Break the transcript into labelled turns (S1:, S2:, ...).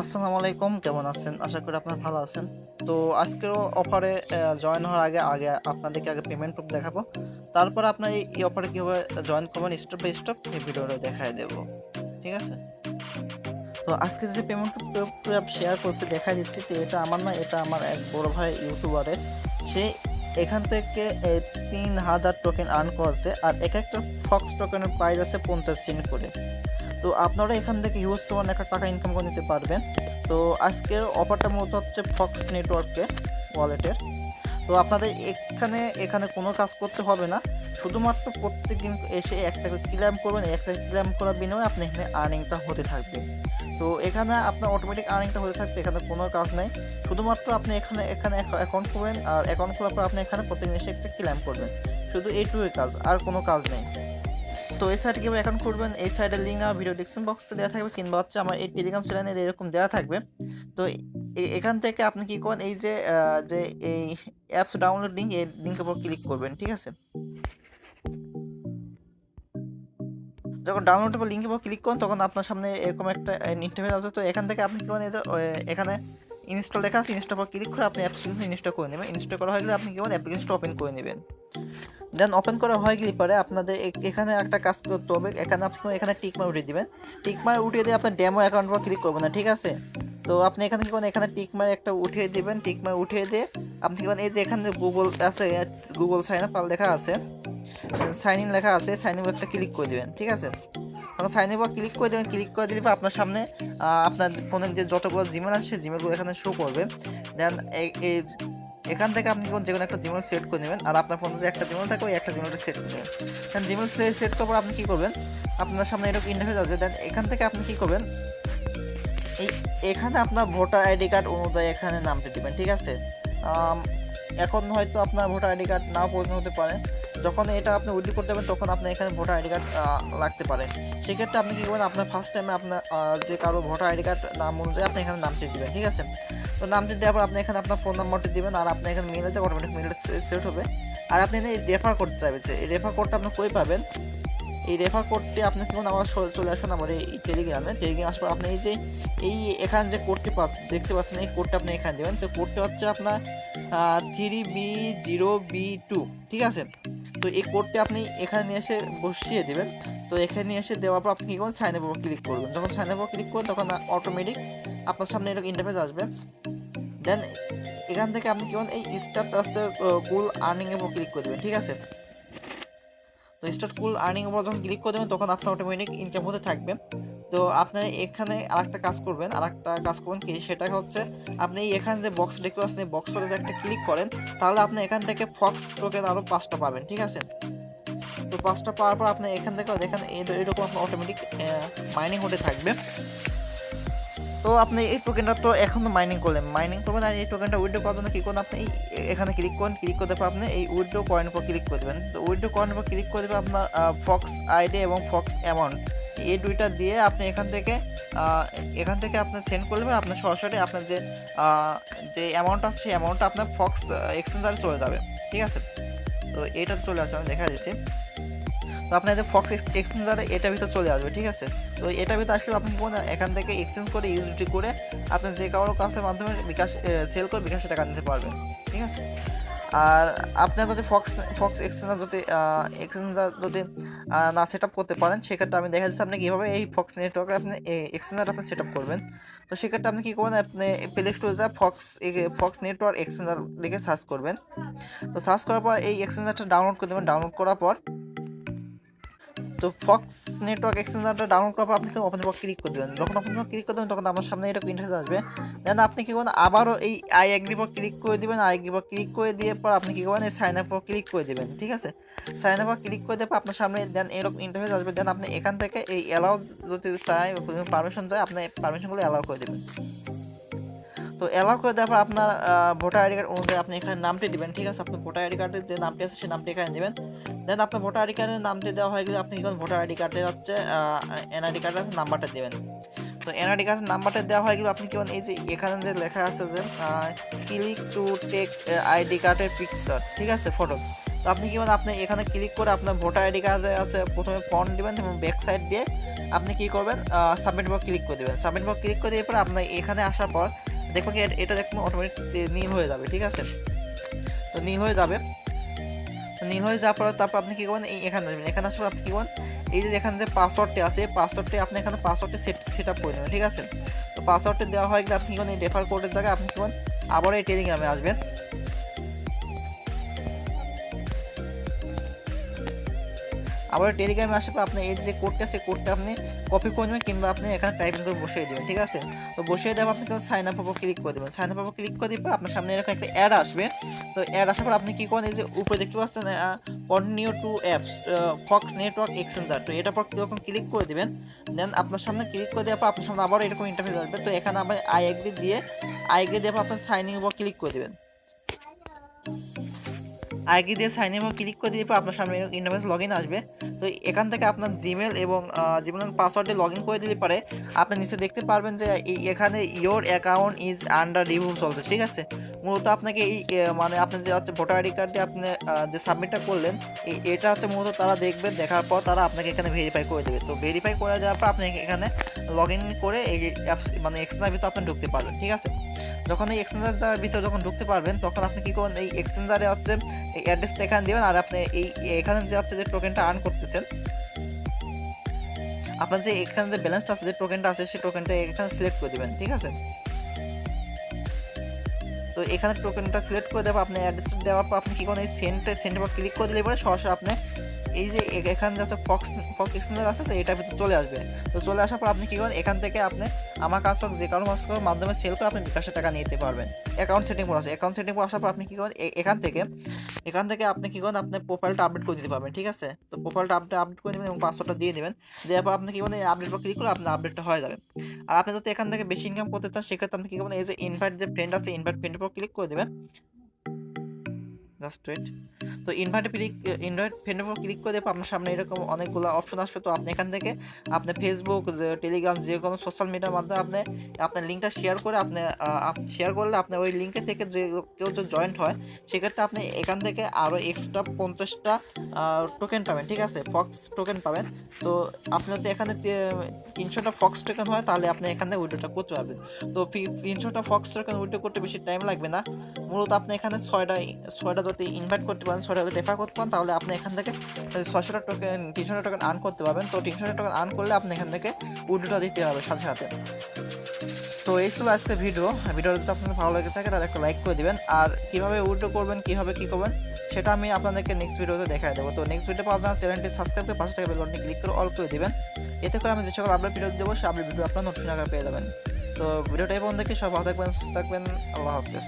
S1: আসসালামু আলাইকুম, কেমন আছেন? আশা করি আপনারা ভালো আছেন। তো আজকেরও অফারে জয়েন হওয়ার আগে আপনাদেরকে পেমেন্ট প্রুফ দেখাবো। তারপরে আপনার এই অফারে কিভাবে জয়েন করবেন স্টেপ বাই স্টেপ এই ভিডিওটা দেখায় দেব। ঠিক আছে? তো আজকে যে পেমেন্ট প্রুফ শেয়ার করছি দেখায় দিচ্ছি। তো এটা আমার না, এটা আমার এক বড় ভাই ইউটিউবারের। সে এখান থেকে ৩,০০০ টোকেন আর্ন করেছে। আর একটা ফক্স টোকেনের প্রাইস আছে ৫০ সেন্ট করে। তো আপনারা এখান থেকে হিউজ পরিমাণে একটা টাকা ইনকাম করে নিতে পারবেন। তো আজকের অফারটা মূলত হচ্ছে ফক্স নেটওয়ার্কে ওয়ালেটের। তো আপনাদের এখানে কোনো কাজ করতে হবে না, শুধুমাত্র প্রত্যেকদিন এসে একটা করে ক্লেম করবেন। একটা ক্লেম করার বিনিময়ে আপনি এখানে আর্নিংটা হতে থাকবে। তো এখানে আপনার অটোমেটিক আর্নিংটা হতে থাকবে, এখানে কোনো কাজ নাই। শুধুমাত্র আপনি এখানে এখানে অ্যাকাউন্ট করবেন, আর অ্যাকাউন্ট খোলার পর আপনি এখানে প্রত্যেকদিন এসে একটা ক্লেম করবেন। শুধু এইটুকুই কাজ, আর কোনো কাজ নেই। তো এই সাইটে কীভাবে অ্যাকাউন্ট করবেন, এই সাইটের লিঙ্ক আমার ভিডিও ডিসক্রিপশন বক্সে দেওয়া থাকবে, কিংবা হচ্ছে আমার এই টেলিগ্রাম চ্যানেলে এরকম দেওয়া থাকবে। তো এখান থেকে আপনি কি করবেন, এই যে এই অ্যাপস ডাউনলোড লিঙ্ক, এই লিঙ্কের উপর ক্লিক করবেন। ঠিক আছে? যখন ডাউনলোড বা লিঙ্কের উপর ক্লিক করেন তখন আপনার সামনে এরকম একটা ইন্টারফেস আসবে। তো এখান থেকে আপনি কি করেন, এই যে এখানে ইনস্টল লেখা আছে, ইনস্টল পর ক্লিক করে আপনি অ্যাপ্লিকেশন ইনস্টল করে নেবেন। ইনস্টল করা হয়ে গেলে আপনি কি করেন, অ্যাপ্লিকেশনটা ওপেন করে নেবেন। দেন ওপেন করা হয়ে গেলে পরে আপনাদের এখানে একটা কাজ করতে হবে। এখানে আপনি এখানে টিক মার উঠিয়ে দিবেন। টিক মার উঠিয়ে দিয়ে আপনার ডেমো অ্যাকাউন্ট পর ক্লিক করবেন না। ঠিক আছে? তো আপনি এখানে কি করেন, এখানে টিক মার একটা উঠিয়ে দিবেন। টিক মার উঠিয়ে দিয়ে আপনি কি করেন, এই যে এখানে গুগল আছে, গুগল সাইন আপ লেখা আছে, সাইন ইন লেখা আছে, সাইন ইন একটা ক্লিক করে দিবেন। ঠিক আছে? তখন সাইন ইন ক্লিক করে দেবেন। ক্লিক করে দিলে আপনার সামনে আপনার ফোনের যে যতগুলো জিমেল আছে সেই জিমেলগুলো এখানে শো করবে। দেন এখান থেকে আপনি যে কোনো একটা জিমেল সেট করে নেবেন। আর আপনার ফোনে যে একটা জিমেল থাকে ওই একটা জিমেলটা সেট করে নেবেন। দেন জিমেল সেট করার পর আপনি কী করবেন, আপনার সামনে এরকম ইন্টারফেস আসবে। দেন এখান থেকে আপনি কী করবেন, এখানে আপনার ভোটার আইডি কার্ড অনুযায়ী এখানে নামতে দিবেন। ঠিক আছে? এখন হয়তো আপনার ভোটার আইডি কার্ড নাও প্রয়োজন হতে পারে। যখন এটা আপনি উইথড্র করতে যাবেন তখন আপনার এখানে ভোটার আইডি কার্ড লাগতে পারে। সেক্ষেত্রে আপনি কী করবেন, আপনার ফার্স্ট টাইমে আপনার যে কারো ভোটার আইডি কার্ড নাম অনুযায়ী আপনি এখানে নামটি দিবেন। ঠিক আছে? তো নামটি দেওয়ার পর আপনি এখানে আপনার ফোন নাম্বারটি দিবেন, আর আপনি এখানে মেল আছে, অটোমেটিক মেলটা সেট হবে। আর আপনি এখানে রেফার করতে চাইবেন, এই রেফার কোডটা আপনি কই পাবেন, এই রেফার কোডটি আপনি কি আমার চলে আসুন আমার এই টেলিগ্রামে। টেলিগ্রাম আসার পর আপনি এই এখানে যে কোডটি দেখতে পাচ্ছেন, এই কোডটা আপনি এখানে দেবেন। তো কোডটি হচ্ছে আপনার 3B0B2। ঠিক আছে? তো এই কোডটি আপনি এখানে নিয়ে এসে বসিয়ে দেবেন। তো এখানে নিয়ে এসে দেওয়ার পর আপনি কী করবেন, সাইন আপে ক্লিক করবেন। যখন সাইন আপে ক্লিক করবেন তখন অটোমেটিক আপনার সামনে এরকম ইন্টারফেস আসবে। দেন এখান থেকে আপনি কী করবেন, এই স্টার্ট হচ্ছে কুল আর্নিংয়ের উপর ক্লিক করে দেবেন। ঠিক আছে? তো স্টার্ট কুল আর্নিং উপর যখন ক্লিক করে দেবেন তখন আপনার অটোমেটিক ইনকাম হতে থাকবে। তো আপনি এখানে আরেকটা কাজ করবেন, কি সেটা হচ্ছে, আপনি এখানে যে বক্স দেখতে পাচ্ছেন, এই বক্স করে যদি একটা ক্লিক করেন তাহলে আপনি এখান থেকে ফক্স টোকেন আরও 5টা পাবেন। ঠিক আছে? তো 5টা পাওয়ার পর আপনি এখান থেকে দেখেন এরকম আপনার অটোমেটিক মাইনিং হতে থাকবে। তো আপনি এই টোকেনটা তো এখন মাইনিং করবেন, আর এই টোকেনটা উইথড্র করার জন্য কী করুন, আপনি এখানে ক্লিক করেন। ক্লিক করতে পর আপনি এই উইথড্র কয়েনের উপর ক্লিক করে দেবেন। তো উইথড্র কয়েনের উপর ক্লিক করে দেবেন আপনার ফক্স আইডি এবং ফক্স অ্যামাউন্ট, এই দুইটা দিয়ে আপনি এখান থেকে আপনি সেন্ড করে দেবেন। আপনার সরাসরি আপনার যে অ্যামাউন্ট আছে সেই অ্যামাউন্টটা আপনার ফক্স এক্সচেঞ্জারে চলে যাবে। ঠিক আছে? তো এইটা চলে আসবে, আমি দেখা দিচ্ছি। তো আপনার যে ফক্স এক্সচেঞ্জারে এটার ভিতর চলে আসবে। ঠিক আছে? তো এটার ভিতর আসলে আপনি কোন এখান থেকে এক্সচেঞ্জ করে ইউএসডি করে আপনি যে কারো কাছের মাধ্যমে সেল করে বিকাশে টাকা নিতে পারবেন। ঠিক আছে? আর আপনার যদি ফক্স এক্সচেঞ্জার যদি না সেট আপ করতে পারেন, সেক্ষেত্রে আমি দেখা দিচ্ছি আপনি কীভাবে এই ফক্স নেটওয়ার্কে আপনি এক্সচেঞ্জার আপনি সেট আপ করবেন। তো সেক্ষেত্রে আপনি কী করবেন, আপনি প্লে স্টোরে যা ফক্স নেটওয়ার্ক এক্সচেঞ্জার লিখে সার্চ করবেন। তো সার্চ করার পর এই এক্সচেঞ্জারটা ডাউনলোড করে দেবেন। ডাউনলোড করার পর তো ফক্স নেটওয়ার্ক এক্সচেঞ্জারটা ডাউনলোড করার পর আপনি ওপেন উপর ক্লিক করে দেবেন। যখন ওপেন উপর ক্লিক করে দেবেন তখন আপনার সামনে এরকম ইন্টারফেস আসবে। দেন আপনি কী করবেন, আবারও এই আই এগ্রি উপর ক্লিক করে দেবেন। আই এগ্রি উপর ক্লিক করে দিয়ে পর আপনি কী করবেন, এই সাইন আপ উপর ক্লিক করে দেবেন। ঠিক আছে? সাইন আপ উপর ক্লিক করে দেওয়ার পর আপনার সামনে দেন এরকম ইন্টারফেস আসবে। দেন আপনি এখান থেকে এই অ্যালাউ যদি চাই, পারমিশন চাই, আপনি পারমিশনগুলো অ্যালাউ করে দেবেন। তো অ্যালাউ করে দেওয়ার পর আপনার ভোটার আইডি কার্ড অনুযায়ী আপনি এখানে নামটি দিবেন। ঠিক আছে? আপনার ভোটার আইডি কার্ডের যে নামটি আছে সেই নামটি এখানে দেবেন। দেন আপনার ভোটার আইডি কার্ডের নামটি দেওয়া হয়ে গেলে আপনি কি করবেন, ভোটার আইডি কার্ডে হচ্ছে এনআইডি কার্ডের আছে নাম্বারটা দেবেন। তো এনআইডি কার্ডের নাম্বারটা দেওয়া হয়ে গেলে আপনি কি করবেন, এই যে এখানে যে লেখা আছে যে ক্লিক টু টেক আইডি কার্ডের পিকচার। ঠিক আছে? ফটো। তো আপনি কি করবেন, আপনি এখানে ক্লিক করে আপনার ভোটার আইডি কার্ডে আছে প্রথমে ফ্রন্ট দিবেন এবং ব্যাক সাইড দিয়ে আপনি কি করবেন, সাবমিট উপর ক্লিক করে দেবেন। সাবমিট উপর ক্লিক করে দেওয়ার পর আপনার এখানে আসার পর দেখবেন কি এটা দেখবেন অটোমেটিক নীল হয়ে যাবে, ঠিক আছে? তো নীল হয়ে যাবে। তো নীল হয়ে যাওয়ার পর তারপর আপনি কি করবেন, এখানে আসবেন। এখানে আসার পর আপনি কি করবেন, এই যে এখানে যে পাসওয়ার্ডটি আছে পাসওয়ার্ডটি আপনি এখানে পাসওয়ার্ডটি সেট আপ করে নেবেন, ঠিক আছে? তো পাসওয়ার্ডটি দেওয়া হয়ে গেলে আপনি কি করবেন, এই রেফার কোডের জায়গায় আপনি কি করবেন, আবার এই টেলিগ্রামে আসবেন। আবার টেলিগ্রামে আসার পর আপনি এই যে কোডটা আছে কোডটা আপনি কপি করে নেবেন কিংবা আপনি এখানে টাইপিং করে বসিয়ে দেবেন, ঠিক আছে? তো বসিয়ে দেওয়া আপনি সাইন আপ উপর ক্লিক করে দেবেন। সাইন আপ উপর ক্লিক করে দিলে আপনার সামনে এরকম একটা অ্যাড আসবে। তো অ্যাড আসার পর আপনি কি করেন, এই যে উপরে দেখতে পাচ্ছেন continue to apps Fox network exchanger, তো এটা পর যখন ক্লিক করে দিবেন দেন আপনার সামনে ক্লিক করে দেওয়ার পর আপনার সামনে আবার এরকম ইন্টারফেস আসবে। তো এখানে আবার আই এগ্রি দিয়ে আপনার সাইন ইন উপর ক্লিক করে দেবেন। আইডি দিয়ে সাইন ইন ক্লিক করে দিয়ে আপনার সামনে ইন্টারফেস লগ ইন আসবে। তো এখান থেকে আপনার জিমেল এবং পাসওয়ার্ডে লগ ইন করে দিলে পারে আপনি নিচে দেখতে পারবেন যে এখানে your account is under review চলতেছে, ঠিক আছে? মূলত আপনাকে এই মানে আপনি যে হচ্ছে ভোটার আইডি কার্ড দিয়ে আপনি যে সাবমিটটা করলেন এটা হচ্ছে মূলত তারা দেখবেন, দেখার পর তারা আপনাকে এখানে ভেরিফাই করে দেবে। তো ভেরিফাই করে দেওয়ার পর আপনি এখানে লগ ইন করে এই অ্যাপস এক্সচেঞ্জার ভিতরে আপনি ঢুকতে পারবেন, ঠিক আছে? যখন এই এক্সচেঞ্জার ভিতরে যখন ঢুকতে পারবেন তখন আপনি কি করবেন, এই এক্সচেঞ্জারে হচ্ছে এই অ্যাড্রেসটা এখানে দিবেন আর আপনি এখানে যে হচ্ছে যে টোকেনটা আর্ন করতেছেন আপনার যে এখানে যে ব্যালেন্সটা আছে যে টোকেনটা আছে সেই টোকেনটা এখানে সিলেক্ট করে দিবেন, ঠিক আছে? তো এখানে টোকেনটা সিলেক্ট করে দেওয়ার আপনি অ্যাড্রেসটা দেওয়ার পর আপনি কি করেন, এই সেন্ডের উপর ক্লিক করে দিলে পরে সরাসরি আপনি এই যে এখানে যে আছে ফক্স এক্সচেঞ্জার আছে তো এটার ভিতরে চলে আসবে। তো চলে আসার পর আপনি কি করেন, এখান থেকে আপনি আমার কাজ হোক যে কারো মাধ্যমে সেল করে আপনি বিকাশে টাকা নিতে পারবেন। অ্যাকাউন্ট সেটিং পর আছে, অ্যাকাউন্ট সেটিং পর আসার পর আপনি কি করেন, এখান থেকে আপনি কি করেন, আপনার প্রোফাইলটা আপডেট করে দিতে পারবেন, ঠিক আছে? তো প্রোফাইলটা আপডেট করে দেবেন এবং পাসওয়ার্ডটা দিয়ে দেবেন। দেওয়ার পর আপনি কি করেন, আপডেট পর ক্লিক করে আপনার আপডেটটা হয়ে যাবে। আর আপনি যদি এখান থেকে বেশি ইনকাম করতে চান সেক্ষেত্রে আপনি কি করবেন, এই যে ইনভাইট যে ফ্রেন্ড আছে ইনভাইট ফ্রেন্ডের উপর ক্লিক করে দেবেন। Just wait. তো ইনভাইট ফ্রেন্ডের উপর ক্লিক করে দেবো আপনার সামনে এরকম অনেকগুলো অপশন আসবে। তো আপনি এখান থেকে আপনি ফেসবুক টেলিগ্রাম যে কোনো সোশ্যাল মিডিয়ার মাধ্যমে আপনি আপনার লিঙ্কটা শেয়ার করে আপনি শেয়ার করলে আপনার ওই লিঙ্কে থেকে যে কেউ যে জয়েন্ট হয় সেক্ষেত্রে আপনি এখান থেকে আরও এক্সট্রা 50টা টোকেন পাবেন, ঠিক আছে? ফক্স টোকেন পাবেন। তো আপনি যদি এখানে 300টা ফক্স টোকেন হয় তাহলে আপনি এখান থেকে উইড্রোটা করতে পারবেন। তো 300টা ফক্স টোকেন উইড্রো করতে বেশি টাইম লাগবে না। মূলত আপনি এখানে ছয়টা যদি ইনভাইট করতে পারেন, 6টা যদি রেফার করতে পারেন তাহলে আপনি এখান থেকে 600টা টোকেন 300টা টোকেন আর্ন করতে পারবেন। তো 300টা টোকেন আর্ন করলে আপনি এখান থেকে উইড্রোটা দিতে পারবেন সাথে সাথে। তো এই ছিল আজকে ভিডিওটা যদি আপনাদের ভালো লেগে থাকে তাহলে একটা লাইক করে দিবেন। আর কীভাবে উইড্রো করবেন, কীভাবে কী করবেন সেটা আমি আপনাদেরকে নেক্সট ভিডিওতে দেখাই দেবো। তো নেক্সট ভিডিও পাওয়ার জন্য চ্যানেলটি সাবস্ক্রাইব করে পাশে থাকা বেল বাটনটি ক্লিক করে অল করে দিবেন। এতে করে আমি যে সকল আপডেট ভিডিও দেবো সেই আপডেট ভিডিও আপনার নোটিফিকেশন আকারে পেয়ে যাবেন। তো ভিডিওটা এই পর্যন্ত দেখে সব ভালো থাকবেন, সুস্থ থাকবেন। আল্লাহ হাফেজ।